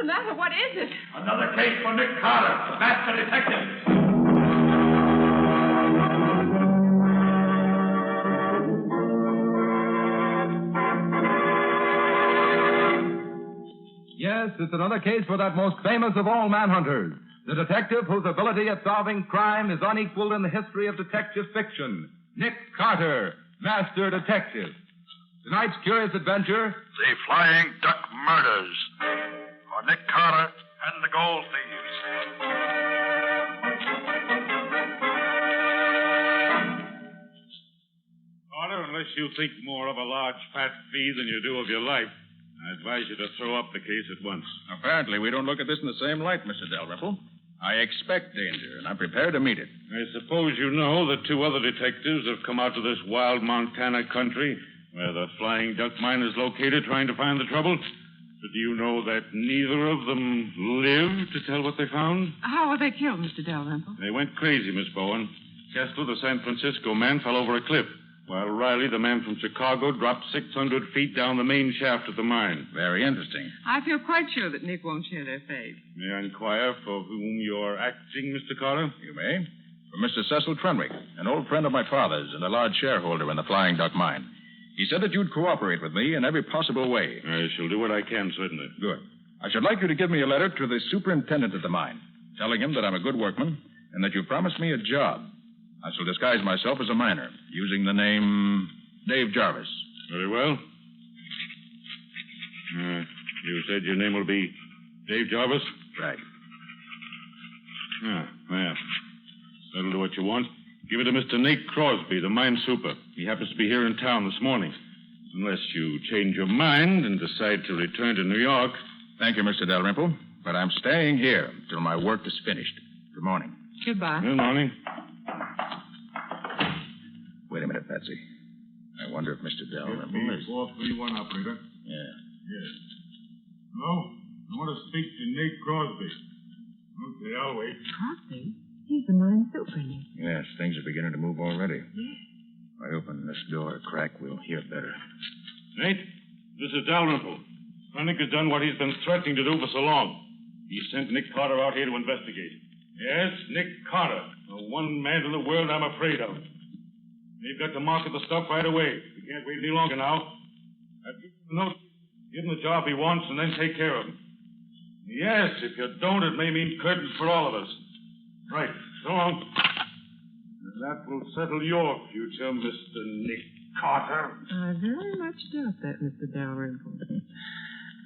the matter? What is it? Another case for Nick Carter, master detective. Yes, it's another case for that most famous of all manhunters, the detective whose ability at solving crime is unequaled in the history of detective fiction, Nick Carter, master detective. Tonight's curious adventure... The Flying Duck Murders, for Nick Carter and the Gold Thieves. Carter, unless you think more of a large fat fee than you do of your life, I advise you to throw up the case at once. Apparently, we don't look at this in the same light, Mr. Dalrymple. I expect danger, and I'm prepared to meet it. I suppose you know that 2 other detectives have come out to this wild Montana country where the Flying Duck Mine is located trying to find the trouble. But do you know that neither of them lived to tell what they found? How were they killed, Mr. Dalrymple? They went crazy, Miss Bowen. Kessler, the San Francisco man, fell over a cliff, while Riley, the man from Chicago, dropped 600 feet down the main shaft of the mine. Very interesting. I feel quite sure that Nick won't share their fate. May I inquire for whom you're acting, Mr. Carter? You may. For Mr. Cecil Trenwick, an old friend of my father's and a large shareholder in the Flying Duck Mine. He said that you'd cooperate with me in every possible way. I shall do what I can, certainly. Good. I should like you to give me a letter to the superintendent of the mine, telling him that I'm a good workman and that you promised me a job. I shall disguise myself as a miner, using the name Dave Jarvis. Very well. You said your name will be Dave Jarvis? Right. Well. That'll do what you want. Give it to Mr. Nate Crosby, the mine super. He happens to be here in town this morning. Unless you change your mind and decide to return to New York. Thank you, Mr. Dalrymple. But I'm staying here till my work is finished. Good morning. Goodbye. Good morning. Wait a minute, Patsy. I wonder if Mr. Dalrymple is... 431, operator. Yeah. Yes. Hello? I want to speak to Nate Crosby. Okay, I'll wait. Crosby? He's the mine super, Nick. Yes, things are beginning to move already. Yes. If I open this door a crack, we'll hear better. Nate, this is Dalrymple. Nick has done what he's been threatening to do for so long. He sent Nick Carter out here to investigate. Yes, Nick Carter, the one man in the world I'm afraid of. They've got to market the stuff right away. We can't wait any longer now. I've given him the note, give him the job he wants, and then take care of him. Yes, if you don't, it may mean curtains for all of us. Right, so long. And that will settle your future, Mr. Nick Carter. I very much doubt that, Mr. Dalrymple.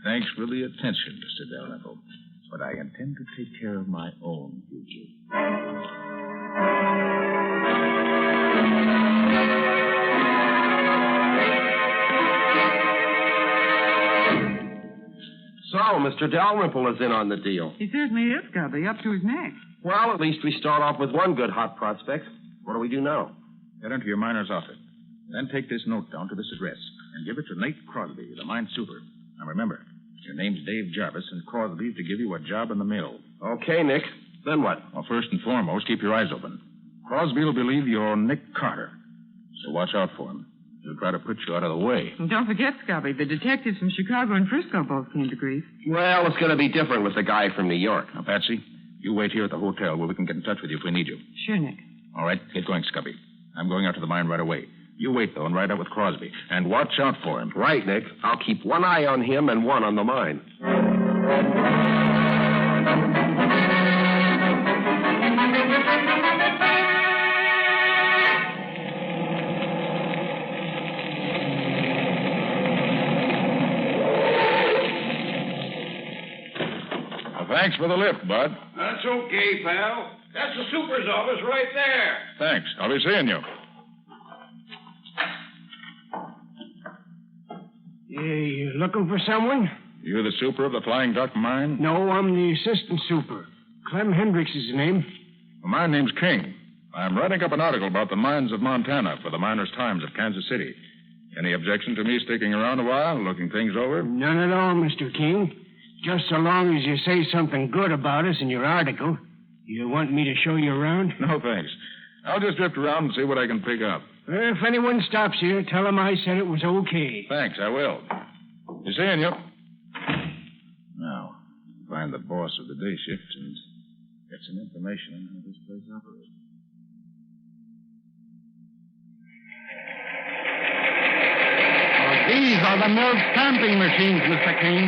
Thanks for the attention, Mr. Dalrymple. But I intend to take care of my own future. So, Mr. Dalrymple is in on the deal. He certainly is, Gubby, up to his neck. Well, at least we start off with one good hot prospect. What do we do now? Get into your miner's outfit. Then take this note down to this address and give it to Nate Crosby, the mine super. Now remember, your name's Dave Jarvis, and Crosby's to give you a job in the mill. Okay, Nick. Then what? Well, first and foremost, keep your eyes open. Crosby will believe you're Nick Carter, so watch out for him. He'll try to put you out of the way. And don't forget, Scubby, the detectives from Chicago and Frisco both came to grief. Well, it's going to be different with the guy from New York. Now, Patsy, you wait here at the hotel where we can get in touch with you if we need you. Sure, Nick. All right, get going, Scubby. I'm going out to the mine right away. You wait, though, and ride out with Crosby. And watch out for him. Right, Nick. I'll keep one eye on him and one on the mine. Thanks for the lift, Bud. That's okay, pal. That's the super's office right there. Thanks. I'll be seeing you. You looking for someone? You the super of the Flying Duck Mine? No, I'm the assistant super. Clem Hendricks is the name. Well, my name's King. I'm writing up an article about the mines of Montana for the Miners' Times of Kansas City. Any objection to me sticking around a while, looking things over? None at all, Mr. King. Just so long as you say something good about us in your article. You want me to show you around? No, thanks. I'll just drift around and see what I can pick up. If anyone stops here, tell them I said it was okay. Thanks, I will. Be seeing you. Now, if boss of the day shift and get some information on how this place operates. These are the mill stamping machines, Mr. King.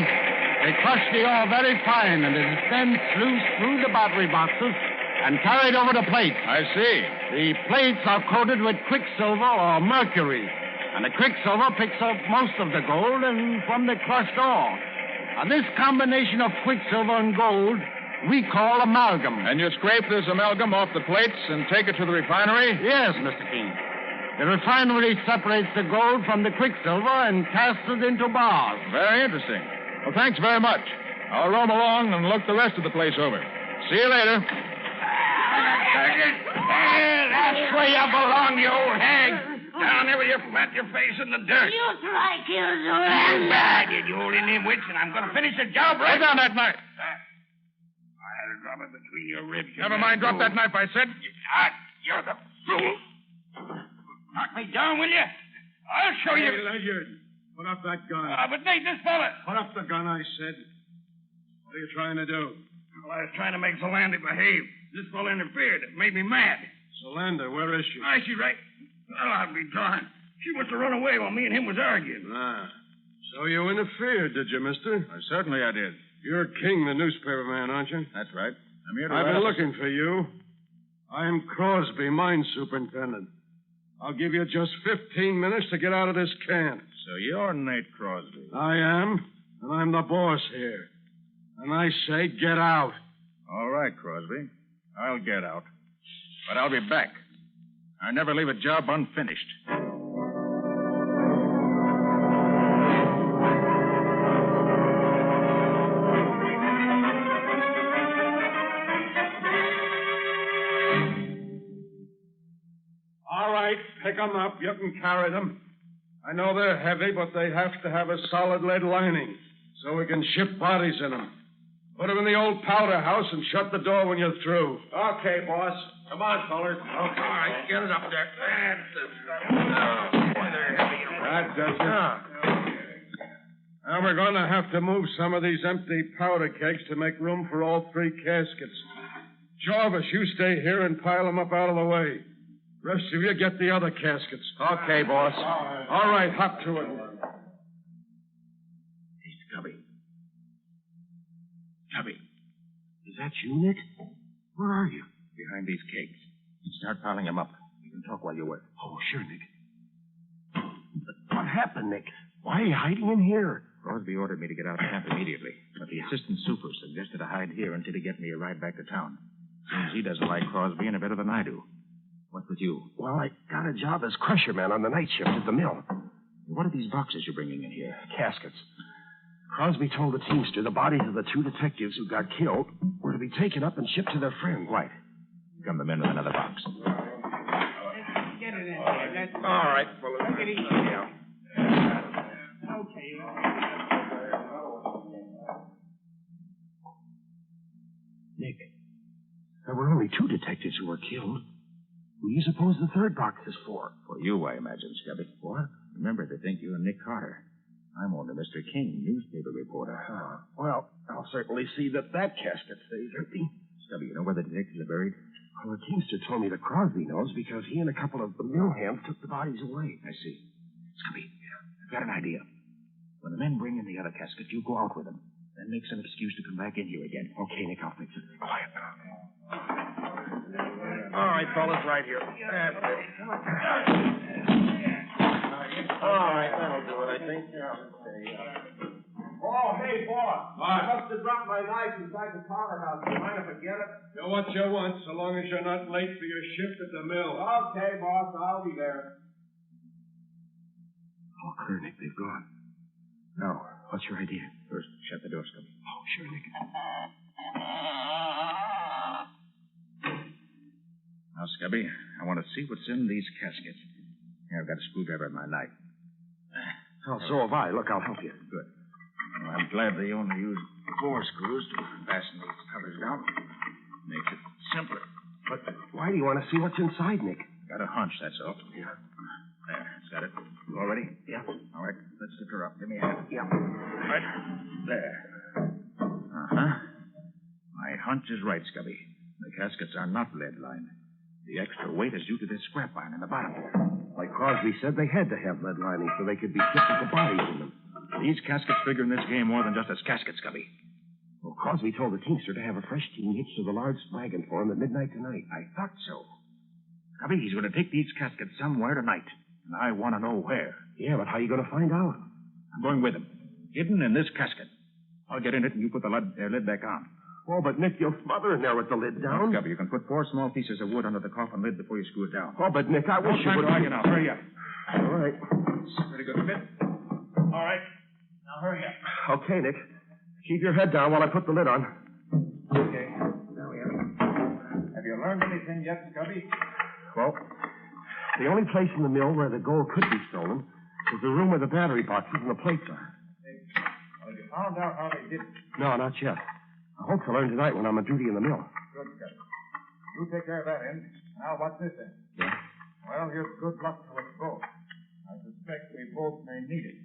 They crush the ore very fine, and it is then sluiced through the battery boxes and carried over to plates. I see. The plates are coated with quicksilver or mercury, and the quicksilver picks up most of the gold and from the crushed ore. Now, this combination of quicksilver and gold we call amalgam. And you scrape this amalgam off the plates and take it to the refinery? Yes, Mr. King. The refinery separates the gold from the quicksilver and casts it into bars. Very interesting. Well, thanks very much. I'll roam along and look the rest of the place over. See you later. That's where you belong, you old hag. Down there where you flat your face in the dirt. You try, Killjoy. You bad, you old Indian witch, and I'm going to finish the job right. Put down that knife. I'll drop it between your ribs. Never mind. Drop that knife, I said. You're the fool. Knock me down, will you? I'll show you. Hey, Ledyard, put up that gun. But Nate, this fella. Put up the gun, I said. What are you trying to do? Well, I was trying to make Zolanda behave. This fella interfered. It made me mad. Zolanda, where is she? She's right. Well, I'll be darned. She must have run away while me and him was arguing. So you interfered, did you, mister? Certainly I did. You're King, the newspaper man, aren't you? That's right. I'm here to I've been looking for you. I'm Crosby, mine superintendent. I'll give you just 15 minutes to get out of this camp. So you're Nate Crosby. I am, and I'm the boss here. And I say get out. All right, Crosby. I'll get out. But I'll be back. I never leave a job unfinished. All right, pick them up. You can carry them. I know they're heavy, but they have to have a solid lead lining so we can ship bodies in them. Put them in the old powder house and shut the door when you're through. Okay, boss. Come on, fellers. Okay, all right, get it up there. That's the stuff. Oh, boy, they're heavy. That does it. Now we're going to have to move some of these empty powder kegs to make room for all three caskets. Jarvis, you stay here and pile them up out of the way. Rest of you get the other caskets. Okay, boss. All right, hop to it. Hey, Scubby. Scubby. Is that you, Nick? Where are you? Behind these kegs. Start piling them up. You can talk while you work. Oh, sure, Nick. What happened, Nick? Why are you hiding in here? Crosby ordered me to get out of camp immediately, but the assistant super suggested I hide here until he get me a ride back to town. Seems he doesn't like Crosby any better than I do. What's with you? Well, I got a job as crusher man on the night shift at the mill. What are these boxes you're bringing in here? Caskets. Crosby told the teamster the bodies of the two detectives who got killed were to be taken up and shipped to their friends. Right. Come them in with another box. Get it in there. All right, fellas. Take it easy. Yeah. Okay. Nick, there were only two detectives who were killed. Who do you suppose the third box is for? For you, I imagine, Scubby. What? Remember, they think you're Nick Carter. I'm only Mr. King, newspaper reporter. Well, I'll certainly see that casket stays empty. Scubby, you know where the detectives are buried? Well, the teamster told me that Crosby knows because he and a couple of the mill hands took the bodies away. I see. Scubby, I've got an idea. When the men bring in the other casket, you go out with them. Then make some excuse to come back in here again. Okay, Nick, I'll fix it. Quiet now. All right, fellas, right here. That's it. All right, that'll do it, I think. Oh, hey, boss. I must have dropped my knife inside the powder house. Do you mind if I get it? Do what you want, so long as you're not late for your shift at the mill. Okay, boss, I'll be there. Oh, clear, Nick, they've gone. Now, what's your idea? First, shut the door, Scubby. Oh, sure, Nick. Now, Scubby, I want to see what's in these caskets. Here, I've got a screwdriver and my knife. Oh, so have I. Look, I'll help you. Good. Well, I'm glad they only use 4 screws to fasten these covers down. Makes it simpler. But why do you want to see what's inside, Nick? Got a hunch, that's all. Yeah. There, it's got it. You all ready? Yeah. All right, let's lift her up. Give me a hand. Yeah. Right there. Uh-huh. hunch is right, Scubby. The caskets are not lead-lined. The extra weight is due to this scrap iron in the bottom there. Like Crosby said, they had to have lead lining so they could be shipped with the bodies in them. These caskets figure in this game more than just as caskets, Scubby. Well, Crosby told the teamster to have a fresh team hitched to the large wagon for him at midnight tonight. I thought so. Scubby, he's going to take these caskets somewhere tonight, and I want to know where. Yeah, but how are you going to find out? I'm going with him. Hidden in this casket. I'll get in it and you put the lid back on. Oh, but Nick, you'll smother in there with the lid down. Scubby, you can put 4 small pieces of wood under the coffin lid before you screw it down. Oh, but Nick, I wish you would. Now, hurry up. All right. Pretty good fit. All right. Now hurry up. Okay, Nick. Keep your head down while I put the lid on. Okay. There we are. Have you learned anything yet, Scubby? Well, the only place in the mill where the gold could be stolen is the room where the battery boxes and the plates are. Well, have you found out how they did it? No, not yet. I hope to learn tonight when I'm on duty in the mill. Good, Scubby. You take care of that end. Now, what's this end? Yeah. Well, here's good luck to us both. I suspect we both may need it.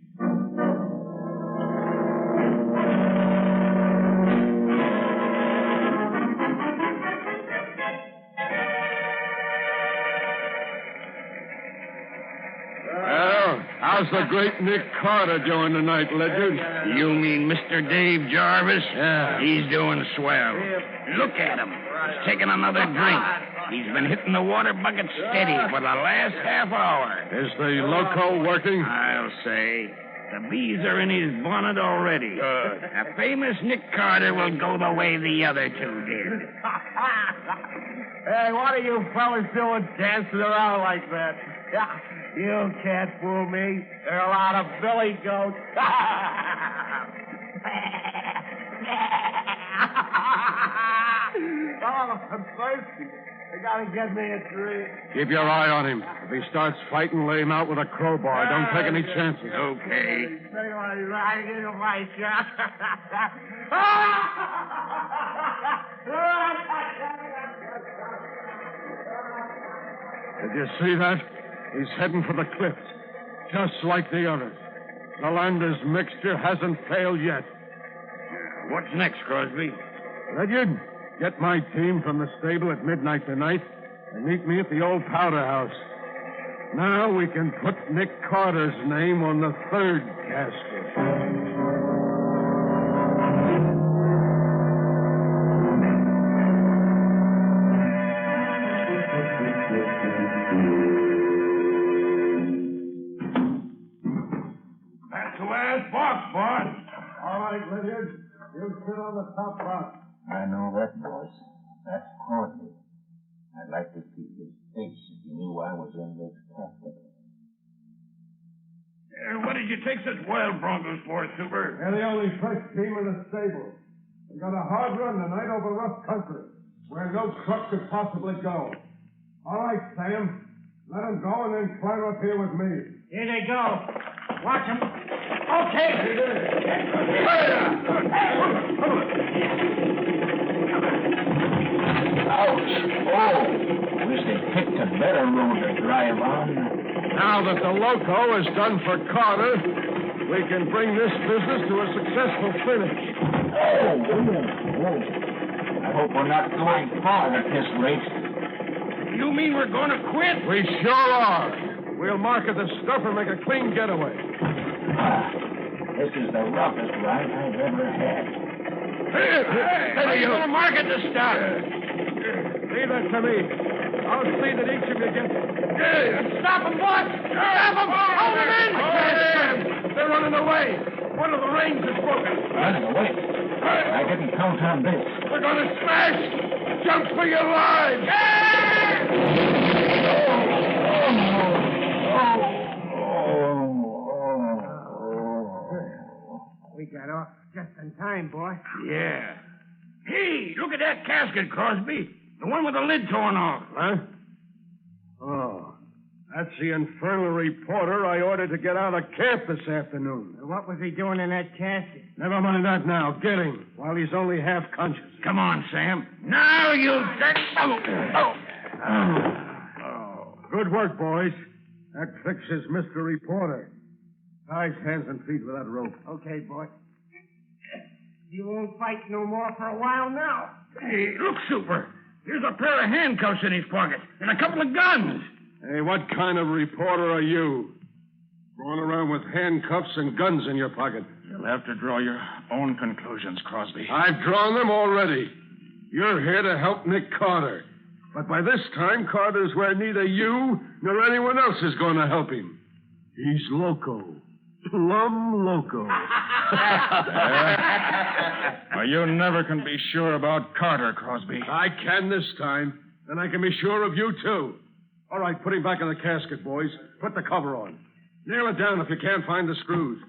Well, how's the great Nick Carter doing tonight, Ledyard? You mean Mr. Dave Jarvis? Yeah. He's doing swell. Look at him. He's taking another drink. He's been hitting the water bucket steady for the last half hour. Is the loco working? I'll say. The bees are in his bonnet already. A famous Nick Carter will go the way the other two did. Hey, what are you fellas doing dancing around like that? You can't fool me. There are a lot of billy goats. Oh, I'm thirsty. You gotta get me a drink. Keep your eye on him. If he starts fighting, lay him out with a crowbar. Don't take any chances. Okay. Say what he's right in my shot. Did you see that? He's heading for the cliffs, just like the others. The Landers mixture hasn't failed yet. What's next, Crosby? Ledyard, get my team from the stable at midnight tonight and meet me at the old powder house. Now we can put Nick Carter's name on the third casket. That's the way it's boxed, boy. All right, Ledyard. You sit on the top box. I know that, boss. That's Crosby. I'd like to see his face if he knew I was in this casket. What did you take such wild broncos for, Super? They're the only fresh team in the stable. We got a hard run tonight over rough country, where no truck could possibly go. All right, Sam. Let them go and then climb up here with me. Here they go. Watch them. Okay. Ouch! Oh! Wish they picked a better road to drive on. Now that the loco is done for Carter, we can bring this business to a successful finish. Oh! I hope we're not going far at this rate. You mean we're going to quit? We sure are. We'll market the stuff and make a clean getaway. This is the roughest ride I've ever had. Hey, you going to market the stuff? Leave that to me. I'll see that each of you gets it. Stop them, boss! Stop them! Hold them in! They're running away. One of the reins is broken. Running away? I didn't count on this. We're going to smash! Jump for your lives! We got off just in time, boy. Yeah. Hey, look at that casket, Crosby. The one with the lid torn off. Huh? Oh, that's the infernal reporter I ordered to get out of camp this afternoon. What was he doing in that casket? Never mind that now. Get him while he's only half conscious. Come on, Sam. Now you... Good work, boys. That fixes Mr. Reporter. Tie his hands and feet with that rope. Okay, boy. You won't fight no more for a while now. Hey, look, Super. Here's a pair of handcuffs in his pocket and a couple of guns. Hey, what kind of reporter are you? Going around with handcuffs and guns in your pocket. You'll have to draw your own conclusions, Crosby. I've drawn them already. You're here to help Nick Carter. But by this time, Carter's where neither you nor anyone else is going to help him. He's loco. Plumb loco. Well, you never can be sure about Carter, Crosby. I can this time. And I can be sure of you, too. All right, put him back in the casket, boys. Put the cover on. Nail it down if you can't find the screws.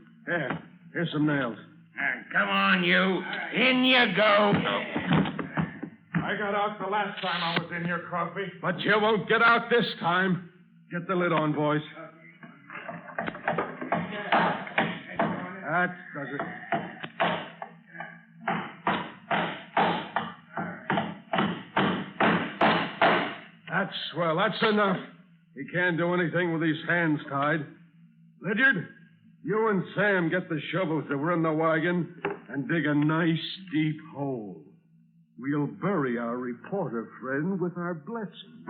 Here's some nails. Come on, you. In you go. I got out the last time I was in here, Crosby. But you won't get out this time. Get the lid on, boys. That does it. That's swell. That's enough. He can't do anything with his hands tied. Lydiard, you and Sam get the shovels that were in the wagon and dig a nice deep hole. We'll bury our reporter friend with our blessing.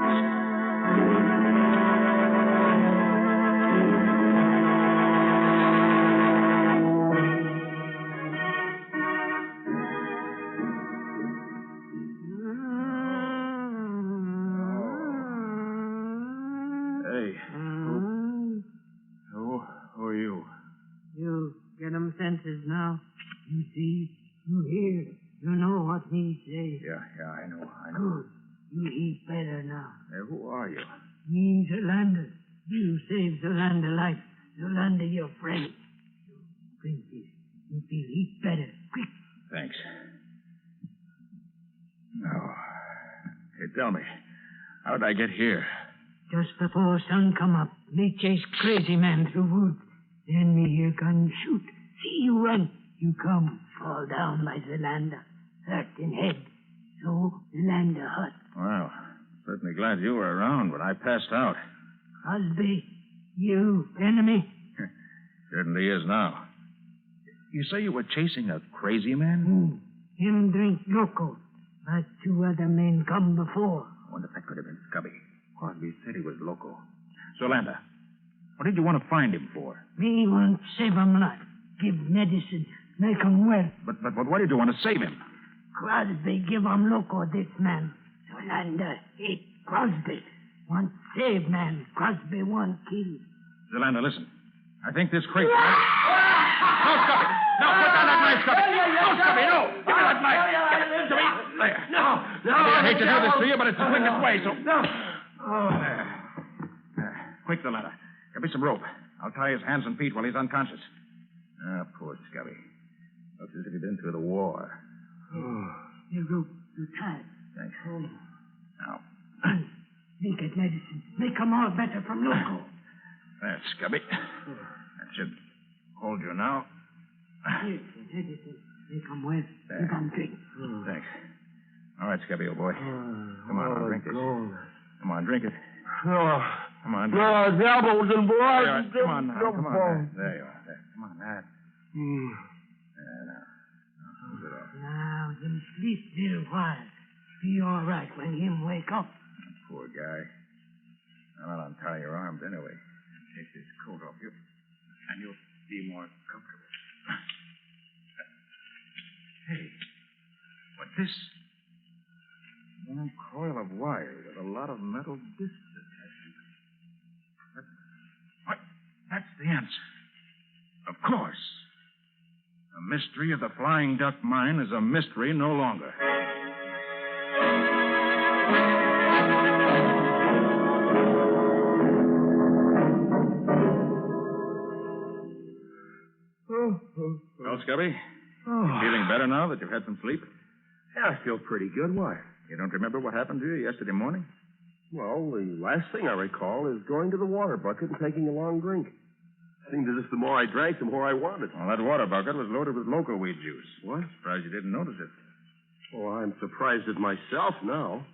Hey, who are you? You get 'em senses now. You see, you hear, you know what me say. Yeah, I know. Good. You eat better now. Hey, who are you? Me, Zolander. You saved Zolander life. Zolander, your friend. Drink this. You feel eat better. Quick. Thanks. No. Hey, tell me, how'd I get here? Just before sun come up, me chase crazy man through woods. Then me hear gun shoot. See you run. You come, fall down by Zolander. Hurt in head. So Zolander hurt. Well, certainly glad you were around when I passed out. Crosby, you enemy? Certainly is now. You say you were chasing a crazy man? Him drink loco. But 2 other men come before. I wonder if that could have been Scubby. Crosby said he was loco. Zolander, what did you want to find him for? Me want save him life. Give medicine. Make him well. But why did you want to save him? Crosby give him loco this man. Zolander hate Crosby. Want save man. Crosby want kill. Zolander, listen. I think this crazy... No, Scubby! No, put down that knife, Scubby! No, Scubby, no! Give me that knife! Give it to me! There. No. I hate to do this to you, but it's the quickest way, so... No. There. Quick, Zolander. Get me some rope. I'll tie his hands and feet while he's unconscious. Ah, poor Scubby. Looks as if he'd been through the war. You rope. You tie. Thanks. Now. Make it medicine. Make 'em all better from loco. There, Scubby. That should hold you now. Here, medicine. Make 'em well. There. Give 'em drink. Thanks. All right, Scubby, old boy. Come on, I'll drink this. Come on, drink it. Come on. No, devils and boys. There you are. Come on now. Come on. There you are. There. Come on, that. There, now. Hold it off. Now, him sleep little while. Be all right when him wake up. Poor guy. I'll untie your arms anyway. Take this coat off you, and you'll be more comfortable. Hey, what's this? One coil of wire with a lot of metal discs attached to it. What? That's the answer. Of course. The mystery of the Flying Duck Mine is a mystery no longer. Well, Scubby, you feeling better now that you've had some sleep? Yeah, I feel pretty good. Why? You don't remember what happened to you yesterday morning? Well, the last thing I recall is going to the water bucket and taking a long drink. Seemed as if the more I drank, the more I wanted. Well, that water bucket was loaded with loco weed juice. What? Surprised you didn't notice it. Well, I'm surprised at myself now.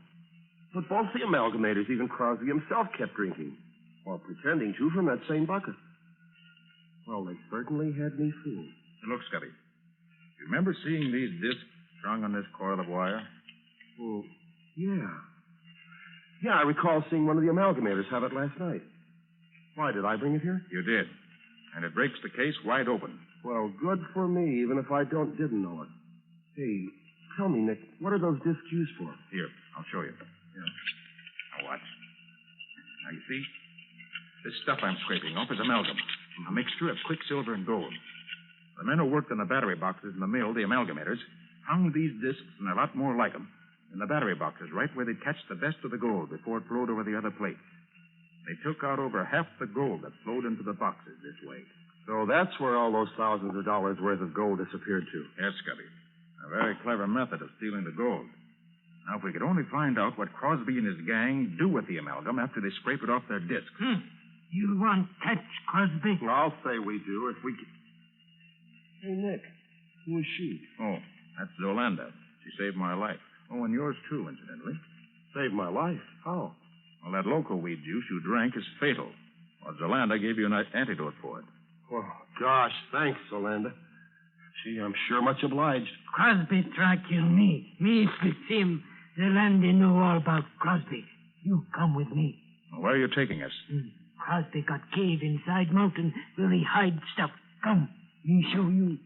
But both the amalgamators, even Crosby himself, kept drinking. While pretending to from that same bucket. Well, they certainly had me fooled. Look, Scubby. You remember seeing these discs strung on this coil of wire? Well, yeah. Yeah, I recall seeing one of the amalgamators have it last night. Why, did I bring it here? You did. And it breaks the case wide open. Well, good for me, even if I didn't know it. Hey, tell me, Nick, what are those discs used for? Here, I'll show you. Yeah. Now watch. Now you see, this stuff I'm scraping off is amalgam, a mixture of quicksilver and gold. The men who worked on the battery boxes in the mill, the amalgamators, hung these discs and a lot more like them in the battery boxes, right where they'd catch the best of the gold before it flowed over the other plates. They took out over half the gold that flowed into the boxes this way. So that's where all those thousands of dollars worth of gold disappeared to. Yes, Scubby. A very clever method of stealing the gold. Now, if we could only find out what Crosby and his gang do with the amalgam after they scrape it off their discs. You want catch, Crosby? Well, I'll say we do if we can. Hey, Nick, who is she? Oh, that's Zolanda. She saved my life. Oh, and yours too, incidentally. Saved my life? How? Well, that loco weed juice you drank is fatal. Well, Zolanda gave you an antidote for it. Oh, gosh, thanks, Zolanda. Gee, I'm sure much obliged. Crosby try kill me. Me fix him. The land they know all about Crosby. You come with me. Well, where are you taking us? Crosby got cave inside mountain where he hide stuff. Come, me show you.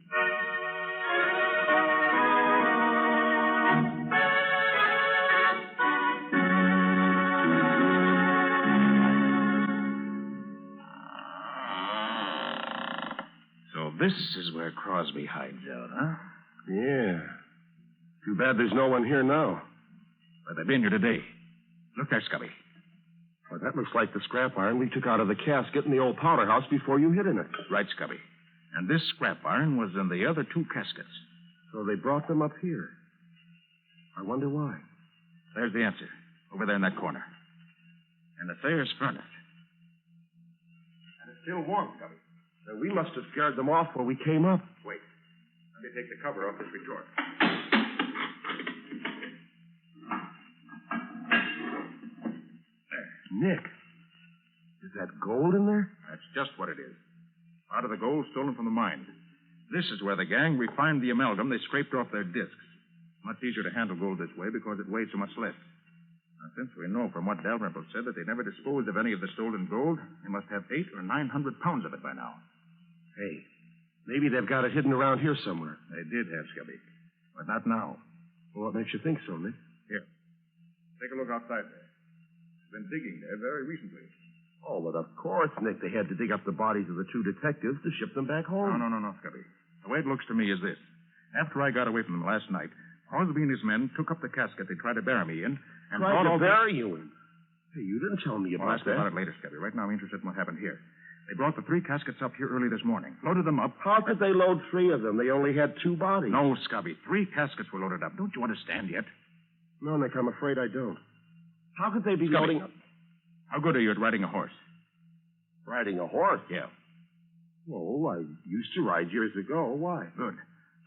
So this is where Crosby hides out, huh? Yeah. Too bad there's no one here now. But they've been here today. Look there, Scubby. Well, that looks like the scrap iron we took out of the casket in the old powder house before you hid in it. Right, Scubby. And this scrap iron was in the other two caskets. So they brought them up here. I wonder why. There's the answer. Over there in that corner. And the Thayer's furnace. And it's still warm, Scubby. So we must have scared them off when we came up. Wait. Let me take the cover off this retort. Nick, is that gold in there? That's just what it is. Part of the gold stolen from the mine. This is where the gang refined the amalgam they scraped off their discs. Much easier to handle gold this way because it weighs so much less. Now, since we know from what Dalrymple said that they never disposed of any of the stolen gold, they must have 800 or 900 pounds of it by now. Hey, maybe they've got it hidden around here somewhere. They did have, Scubby. But not now. Well, what makes you think so, Nick? Here. Take a look outside there. Been digging there very recently. Oh, but of course, Nick, they had to dig up the bodies of the two detectives to ship them back home. No, Scubby. The way it looks to me is this. After I got away from them last night, Crosby and his men took up the casket they tried to bury me in and tried to bury you in? Hey, you didn't tell me about that. I'll ask about it later, Scubby. Right now, I'm interested in what happened here. They brought the 3 caskets up here early this morning, loaded them up. How could they load 3 of them? They only had 2 bodies. No, Scubby. 3 caskets were loaded up. Don't you understand yet? No, Nick, I'm afraid I don't. How could they be Scubby, loading up? How good are you at riding a horse? Riding a horse? Yeah. Oh, I used to ride years ago. Why? Good.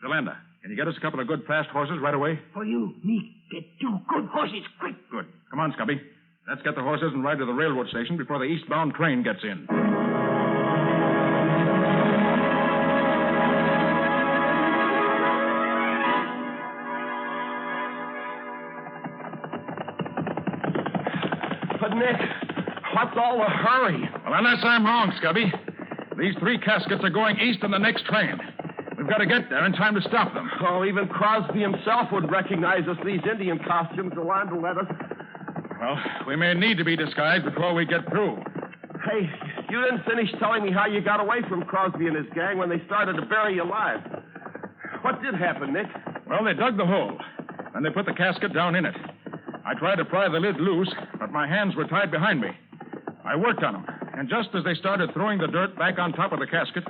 Zolanda, can you get us a couple of good fast horses right away? For you, me, get 2 good horses quick. Good. Come on, Scubby. Let's get the horses and ride to the railroad station before the eastbound train gets in. But, Nick, what's all the hurry? Well, unless I'm wrong, Scubby, these 3 caskets are going east on the next train. We've got to get there in time to stop them. Oh, even Crosby himself would recognize us these Indian costumes. Yolanda let us. Well, we may need to be disguised before we get through. Hey, you didn't finish telling me how you got away from Crosby and his gang when they started to bury you alive. What did happen, Nick? Well, they dug the hole, and they put the casket down in it. I tried to pry the lid loose, but my hands were tied behind me. I worked on them, and just as they started throwing the dirt back on top of the casket,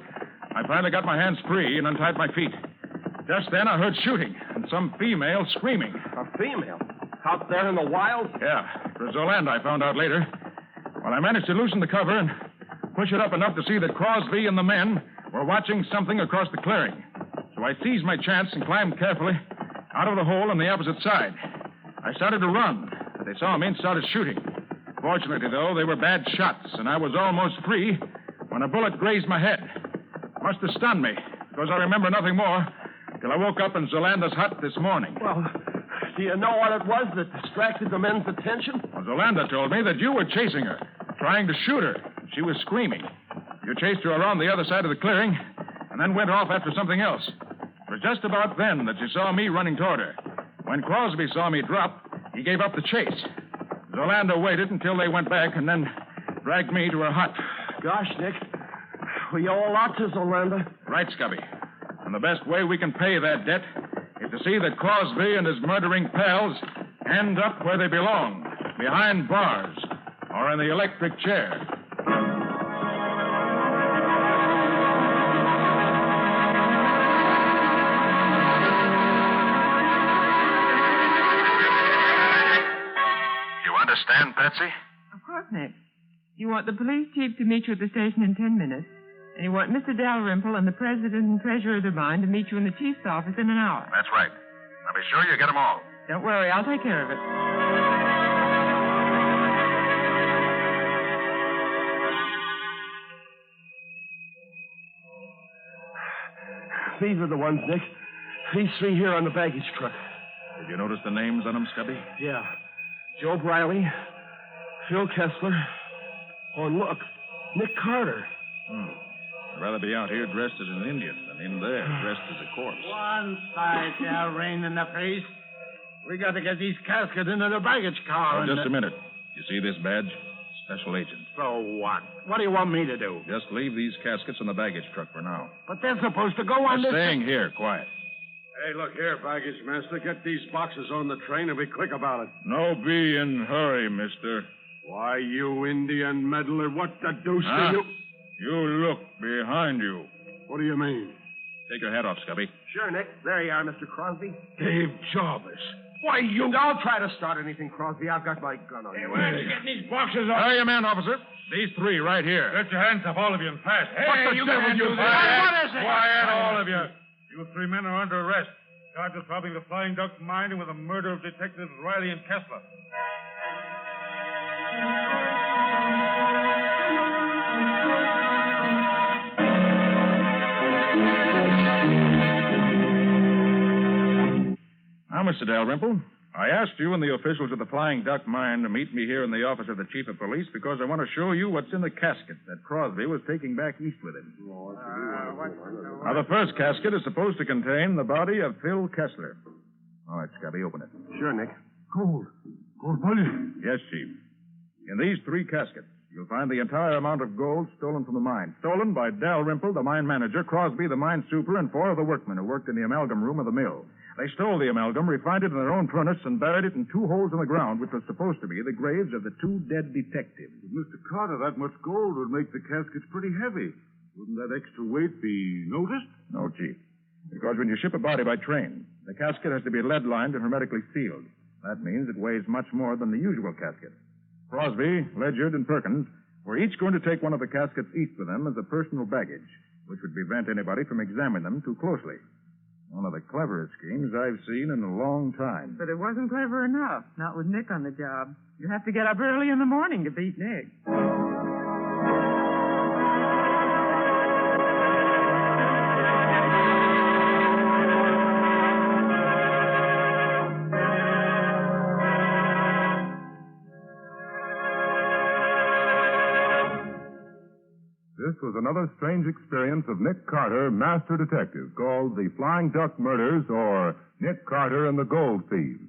I finally got my hands free and untied my feet. Just then, I heard shooting and some female screaming. A female? Out there in the wilds? Yeah. It was Zolanda, I found out later. Well, I managed to loosen the cover and push it up enough to see that Crosby and the men were watching something across the clearing. So I seized my chance and climbed carefully out of the hole on the opposite side. I started to run, but they saw me and started shooting. Fortunately, though, they were bad shots, and I was almost free when a bullet grazed my head. It must have stunned me, because I remember nothing more till I woke up in Zolanda's hut this morning. Well, Do you know what it was that distracted the men's attention? Well, Zolanda told me that you were chasing her, trying to shoot her. She was screaming. You chased her around the other side of the clearing and then went off after something else. It was just about then that you saw me running toward her. When Crosby saw me drop, he gave up the chase. Zolanda waited until they went back and then dragged me to her hut. Gosh, Nick, we owe a lot to Zolanda. Right, Scubby. And the best way we can pay that debt is to see that Crosby and his murdering pals end up where they belong, behind bars or in the electric chair. You understand, Patsy? Of course, Nick. You want the police chief to meet you at the station in 10 minutes, and you want Mr. Dalrymple and the president and treasurer of the mine to meet you in the chief's office in an hour. That's right. Now be sure you get them all. Don't worry, I'll take care of it. These are the ones, Nick. These three here on the baggage truck. Did you notice the names on them, Scubby? Yeah. Joe Briley, Phil Kessler. Oh, and look, Nick Carter. I'd rather be out here dressed as an Indian than in there dressed as a corpse. One side, shall rain in the face. We got to get these caskets into the baggage car. Oh, just a minute. You see this badge? Special agent. So what? What do you want me to do? Just leave these caskets in the baggage truck for now. But they're supposed to go on They're this... staying here, quiet. Hey, look here, baggage master. Get these boxes on the train and be quick about it. No be in hurry, mister. Why, you Indian meddler, what the deuce Huh? do you... You look behind you. What do you mean? Take your hat off, Scubby. Sure, Nick. There you are, Mr. Crosby. Dave Jarvis. Why, you... Don't try to start anything, Crosby. I've got my gun on you. Where's he getting these boxes Hurry your man, officer. These three right here. Get your hands up, all of you, and fast. Hey, What the you devil can't you do do? that. What is it? Quiet, all of you. You three men are under arrest. Charged with robbing the Flying Duck mine and with the murder of Detectives Riley and Kessler. Now, Mr. Dalrymple, I asked you and the officials of the Flying Duck Mine to meet me here in the office of the chief of police because I want to show you what's in the casket that Crosby was taking back east with him. Now, the first casket is supposed to contain the body of Phil Kessler. All right, Scubby, open it. Sure, Nick. Gold. Gold bullion. Yes, Chief. In these three caskets, you'll find the entire amount of gold stolen from the mine. Stolen by Dalrymple, the mine manager, Crosby, the mine super, and four of the workmen who worked in the amalgam room of the mill. They stole the amalgam, refined it in their own furnace, and buried it in two holes in the ground, which was supposed to be the graves of the two dead detectives. Mr. Carter, that much gold would make the caskets pretty heavy. Wouldn't that extra weight be noticed? No, Chief. Because when you ship a body by train, the casket has to be lead-lined and hermetically sealed. That means it weighs much more than the usual casket. Crosby, Ledyard, and Perkins were each going to take one of the caskets east with them as a personal baggage, which would prevent anybody from examining them too closely. One of the cleverest schemes I've seen in a long time. But it wasn't clever enough, not with Nick on the job. You have to get up early in the morning to beat Nick. This was another strange experience of Nick Carter, master detective, called The Flying Duck Murders or Nick Carter and the Gold Thieves.